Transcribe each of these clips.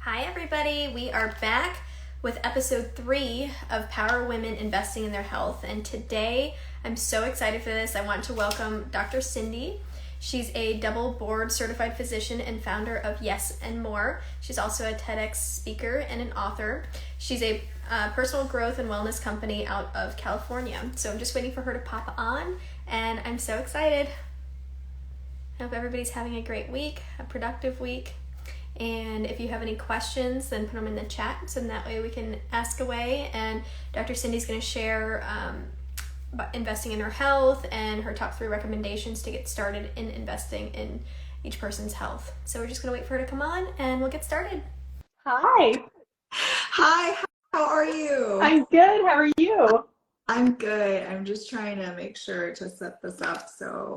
Hi everybody, we are back with episode 3 of Power Women Investing in Their Health, and today I'm so excited for this. I want to welcome Dr. Cindy. She's a double board certified physician and founder of Yes and More. She's also a TEDx speaker and an author. She's a personal growth and wellness company out of California. So I'm just waiting for her to pop on, and I'm so excited. I hope everybody's having a great week, a productive week. And if you have any questions, then put them in the chat so that way we can ask away. And Dr. Cindy's going to share about investing in her health and her top 3 recommendations to get started in investing in each person's health. So we're just going to wait for her to come on and we'll get started. Hi. Hi, how are you? I'm good. How are you? I'm good. I'm just trying to make sure to set this up so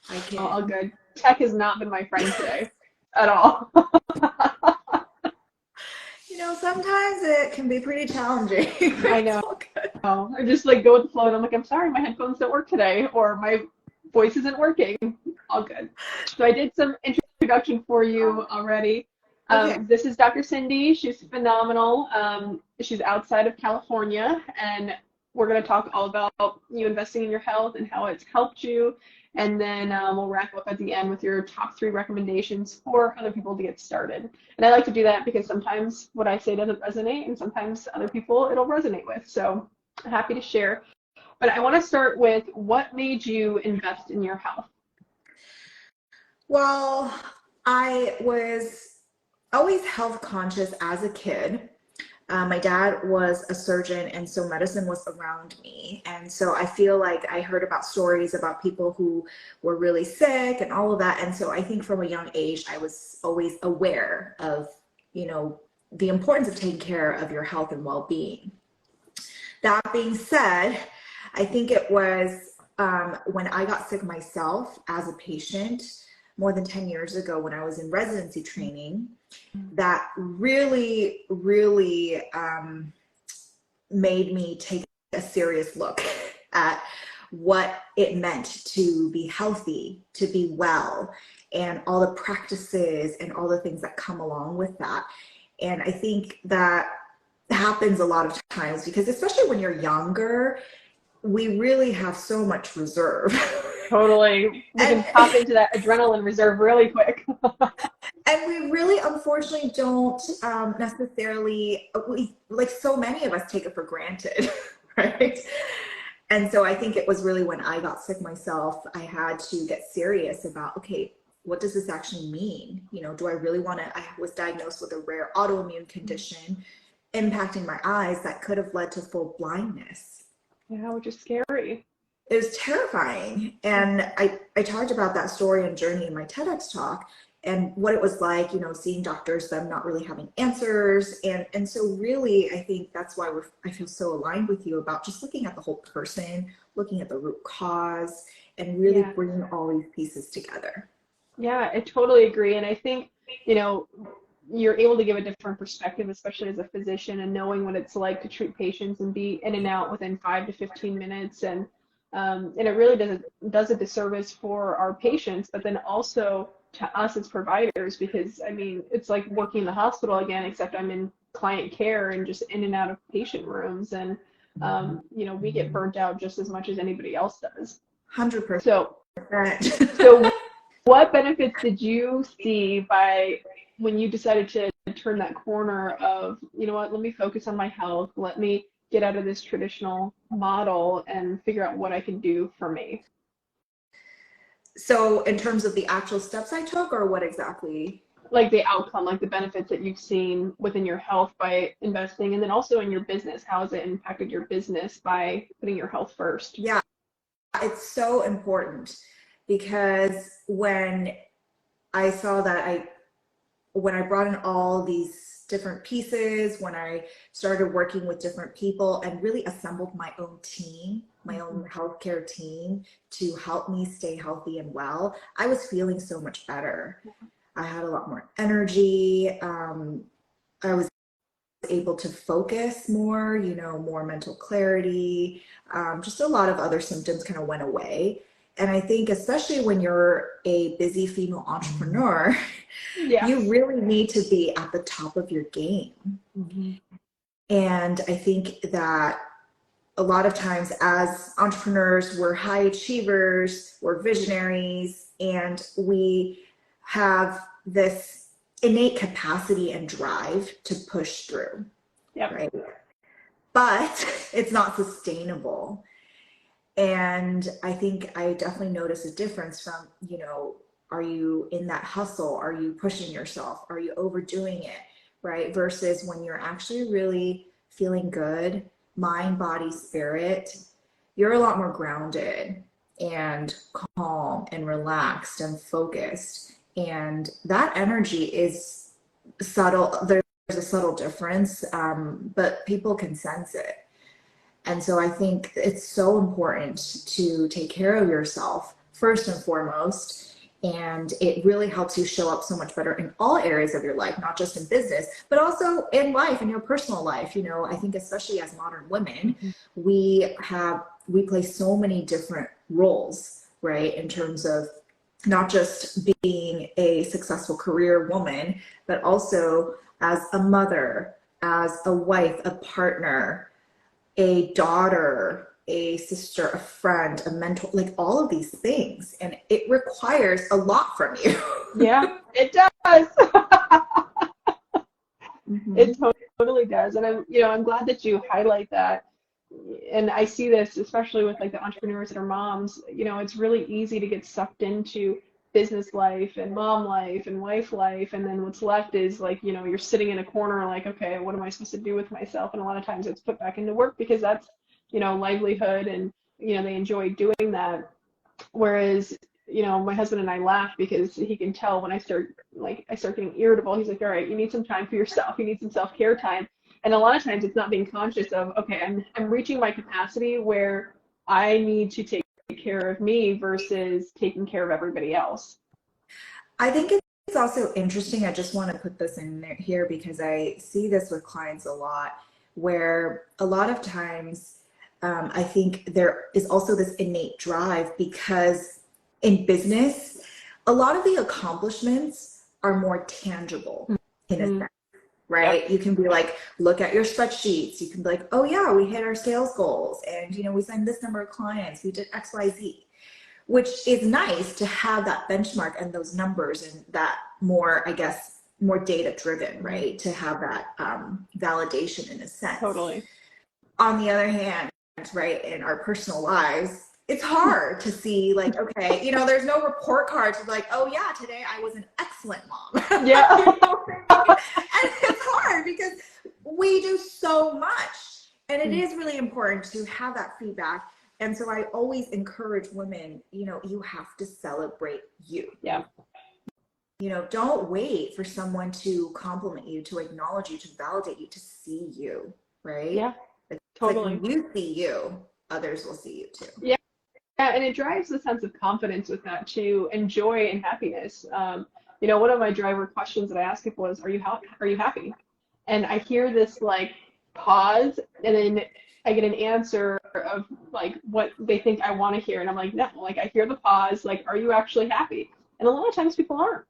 I can. All good. Tech has not been my friend today at all. Sometimes it can be pretty challenging. I know. I just go with the flow and I'm like, I'm sorry, my headphones don't work today, or my voice isn't working. All good. So I did some introduction for you already. Okay. This is Dr. Cindy. She's phenomenal. She's outside of California, and we're going to talk all about you investing in your health and how it's helped you. And then we'll wrap up at the end with your top 3 recommendations for other people to get started. And I like to do that because sometimes what I say doesn't resonate, and sometimes other people it'll resonate with. So I'm happy to share. But I want to start with, what made you invest in your health? Well, I was always health conscious as a kid. My dad was a surgeon, and so medicine was around me. And so I feel like I heard about stories about people who were really sick and all of that. And so I think from a young age, I was always aware of, the importance of taking care of your health and well-being. That being said, I think it was when I got sick myself as a patient more than 10 years ago when I was in residency training, that really, really made me take a serious look at what it meant to be healthy, to be well, and all the practices and all the things that come along with that. And I think that happens a lot of times because, especially when you're younger, we really have so much reserve. Totally. We can pop into that adrenaline reserve really quick. And we really, unfortunately, don't necessarily, like so many of us take it for granted, right? And so I think it was really when I got sick myself, I had to get serious about, okay, what does this actually mean? Do I really want to, I was diagnosed with a rare autoimmune condition impacting my eyes that could have led to full blindness. Yeah, which is scary. It was terrifying. And I talked about that story and journey in my TEDx talk and what it was like, seeing doctors, them not really having answers. And so really, I think that's why I feel so aligned with you about just looking at the whole person, looking at the root cause, and really bringing all these pieces together. Yeah, I totally agree. And I think, you're able to give a different perspective, especially as a physician, and knowing what it's like to treat patients and be in and out within 5 to 15 minutes. And it really does a disservice for our patients, but then also to us as providers, because it's like working in the hospital again, except I'm in client care and just in and out of patient rooms. And, we get burnt out just as much as anybody else does. 100%. So what benefits did you see when you decided to turn that corner of, let me focus on my health, let me get out of this traditional model and figure out what I can do for me? So in terms of the actual steps I took, or what exactly? Like the outcome, like the benefits that you've seen within your health by investing, and then also in your business, how has it impacted your business by putting your health first? Yeah, it's so important because when I saw that when I brought in all these different pieces, when I started working with different people and really assembled my own team, my own healthcare team to help me stay healthy and well, I was feeling so much better. I had a lot more energy. I was able to focus more, more mental clarity. Just a lot of other symptoms kind of went away. And I think especially when you're a busy female entrepreneur, Yeah. you really need to be at the top of your game. Mm-hmm. And I think that a lot of times as entrepreneurs, we're high achievers, we're visionaries, and we have this innate capacity and drive to push through. Yep. Right? But it's not sustainable. And I think I definitely notice a difference from, you know, are you in that hustle? Are you pushing yourself? Are you overdoing it? Right? Versus when you're actually really feeling good, mind, body, spirit, you're a lot more grounded and calm and relaxed and focused. And that energy is subtle. There's a subtle difference, but people can sense it. And so I think it's so important to take care of yourself first and foremost. And it really helps you show up so much better in all areas of your life, not just in business, but also in life, in your personal life. You know, I think especially as modern women, we play so many different roles, right? In terms of not just being a successful career woman, but also as a mother, as a wife, a partner, a daughter, a sister, a friend, a mentor, like all of these things. And it requires a lot from you. Yeah, it does. Mm-hmm. It totally does. And I'm glad that you highlight that. And I see this, especially with like the entrepreneurs that are moms, it's really easy to get sucked into business life and mom life and wife life. And then what's left is like, you're sitting in a corner like, okay, what am I supposed to do with myself? And a lot of times it's put back into work because that's, livelihood and, they enjoy doing that. Whereas, my husband and I laugh because he can tell when I start getting irritable. He's like, all right, you need some time for yourself. You need some self-care time. And a lot of times it's not being conscious of, okay, I'm reaching my capacity where I need to take care of me versus taking care of everybody else. I think it's also interesting. I just want to put this in there here because I see this with clients a lot, where a lot of times I think there is also this innate drive because in business, a lot of the accomplishments are more tangible in a sense, right? Yep. You can be like, look at your spreadsheets. You can be like, oh yeah, we hit our sales goals and, we signed this number of clients. We did X, Y, Z, which is nice to have that benchmark and those numbers and that more, I guess, more data driven, right? To have that validation in a sense. Totally. On the other hand, right, in our personal lives, it's hard to see like, okay, there's no report cards like, oh yeah, today I was an excellent mom. Yeah. And it's hard because we do so much. And it is really important to have that feedback. And so I always encourage women, you have to celebrate you. Yeah. Don't wait for someone to compliment you, to acknowledge you, to validate you, to see you, right? Yeah. It's totally. Like when you see you, others will see you too. Yeah. Yeah, and it drives the sense of confidence with that too, and joy and happiness. One of my driver questions that I ask people is, "Are you happy?" And I hear this like pause, and then I get an answer of like what they think I want to hear, and I'm like, no. Like I hear the pause, like, "Are you actually happy?" And a lot of times people aren't.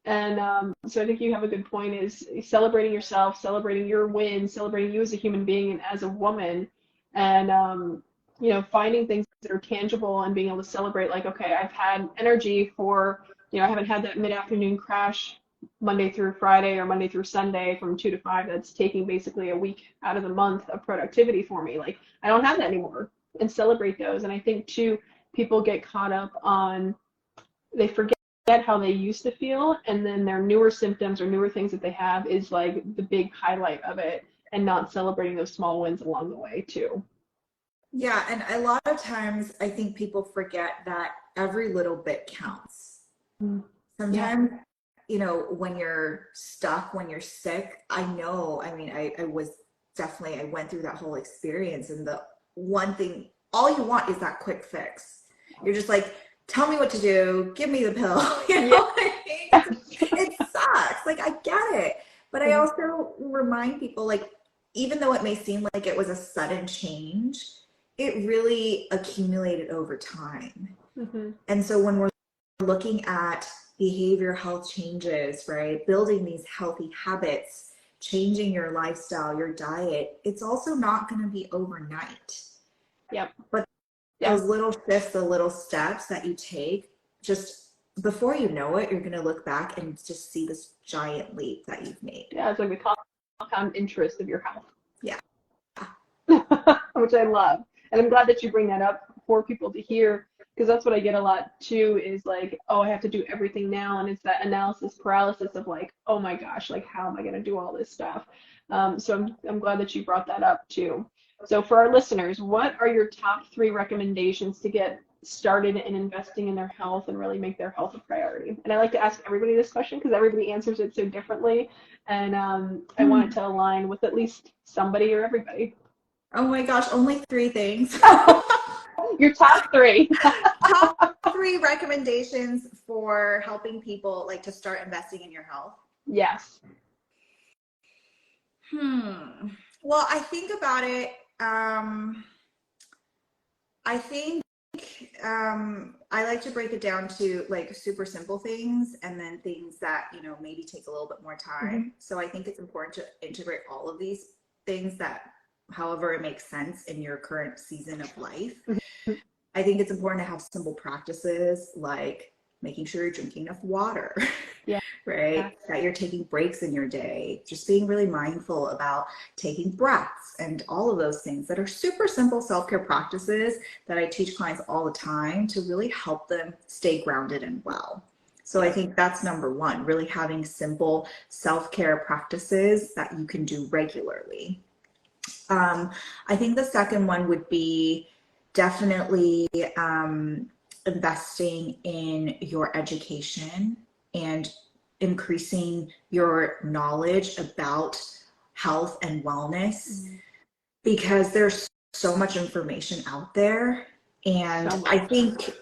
And so I think you have a good point: is celebrating yourself, celebrating your wins, celebrating you as a human being and as a woman, and finding things that are tangible and being able to celebrate, like, okay, I've had energy for, I haven't had that mid-afternoon crash Monday through Friday or Monday through Sunday from 2 to 5. That's taking basically a week out of the month of productivity for me. Like, I don't have that anymore, and celebrate those. And I think too, people get caught up on, they forget how they used to feel, and then their newer symptoms or newer things that they have is like the big highlight of it, and not celebrating those small wins along the way too. Yeah, and a lot of times I think people forget that every little bit counts. Sometimes, when you're stuck, when you're sick, I went through that whole experience, and the one thing, all you want is that quick fix. You're just like, tell me what to do, give me the pill. What I mean? It sucks. Like, I get it. But I also remind people, like, even though it may seem like it was a sudden change, it really accumulated over time. Mm-hmm. And so when we're looking at behavior health changes, right, building these healthy habits, changing your lifestyle, your diet, it's also not going to be overnight. Yep. But those little shifts, the little steps that you take, just before you know it, you're going to look back and just see this giant leap that you've made. Yeah, it's like the compound interest of your health. Yeah. Which I love. And I'm glad that you bring that up for people to hear, because that's what I get a lot too, is like, oh, I have to do everything now. And it's that analysis paralysis of like, oh my gosh, like, how am I going to do all this stuff? So I'm glad that you brought that up too. So for our listeners, what are your top 3 recommendations to get started in investing in their health and really make their health a priority? And I like to ask everybody this question because everybody answers it so differently. And I want it to align with at least somebody or everybody. Oh my gosh, only 3 things. Your top 3. Top 3 recommendations for helping people like to start investing in your health. Yes. Well, I think about it. I think I like to break it down to like super simple things and then things that, you know, maybe take a little bit more time. Mm-hmm. So I think it's important to integrate all of these things that, however it makes sense in your current season of life. Mm-hmm. I think it's important to have simple practices like making sure you're drinking enough water, Yeah. right? Yeah. That you're taking breaks in your day, just being really mindful about taking breaths and all of those things that are super simple self-care practices that I teach clients all the time to really help them stay grounded and well. So I think that's number 1, really having simple self-care practices that you can do regularly. I think the second one would be definitely investing in your education and increasing your knowledge about health and wellness, because there's so much information out there, and I think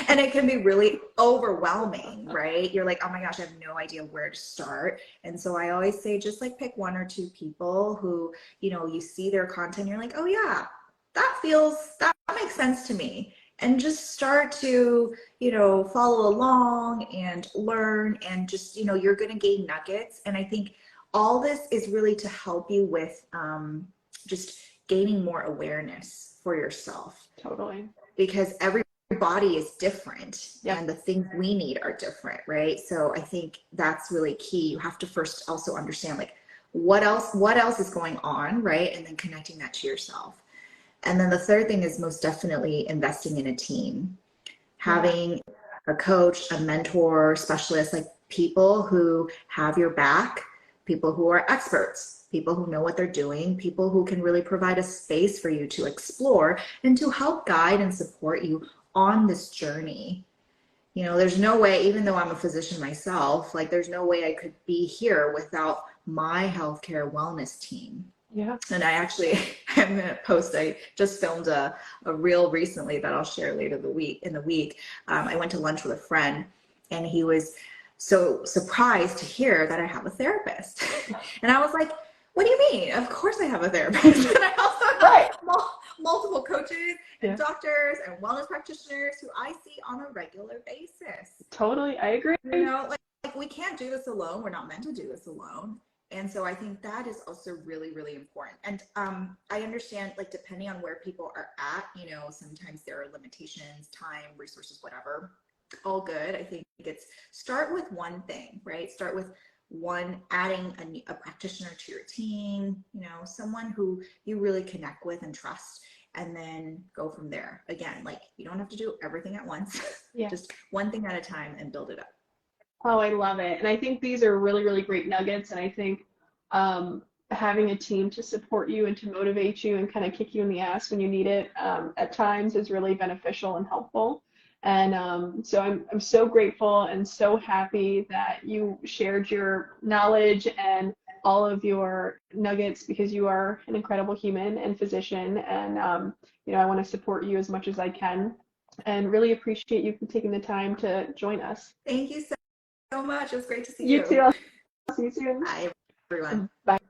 and it can be really overwhelming, right? You're like, oh my gosh, I have no idea where to start. And so I always say, just like pick 1 or 2 people who, you know, you see their content, you're like, oh yeah, that makes sense to me. And just start to, you know, follow along and learn, and just, you know, you're going to gain nuggets. And I think all this is really to help you with just gaining more awareness for yourself. Totally. Because every body is different. Yep. And the things we need are different, right? So I think that's really key. You have to first also understand like what else is going on, right? And then connecting that to yourself. And then the third thing is most definitely investing in a team, having a coach, a mentor, specialist, like people who have your back, people who are experts, people who know what they're doing, people who can really provide a space for you to explore and to help guide and support you on this journey. You know, there's no way, even though I'm a physician myself, like there's no way I could be here without my healthcare wellness team. Yeah. And I actually, I'm going to post, I just filmed a reel recently that I'll share later in the week. I went to lunch with a friend, and he was so surprised to hear that I have a therapist. And I was like, what do you mean? Of course I have a therapist. And I also have multiple coaches and doctors and wellness practitioners who I see on a regular basis. Totally. I agree. You know, like we can't do this alone. We're not meant to do this alone. And so I think that is also really, really important. And I understand, like, depending on where people are at, you know, sometimes there are limitations, time, resources, whatever. All good. I think it's start with one thing, right? Start with adding a practitioner to your team, you know, someone who you really connect with and trust, and then go from there. Again, like, you don't have to do everything at once. Just one thing at a time and build it up. Oh, I love it. And I think these are really, really great nuggets. And I think having a team to support you and to motivate you and kind of kick you in the ass when you need it at times is really beneficial and helpful. And so I'm so grateful and so happy that you shared your knowledge and all of your nuggets, because you are an incredible human and physician. And, you know, I want to support you as much as I can, and really appreciate you taking the time to join us. Thank you so much. It was great to see you. You too. I'll see you soon. Bye, everyone. Bye.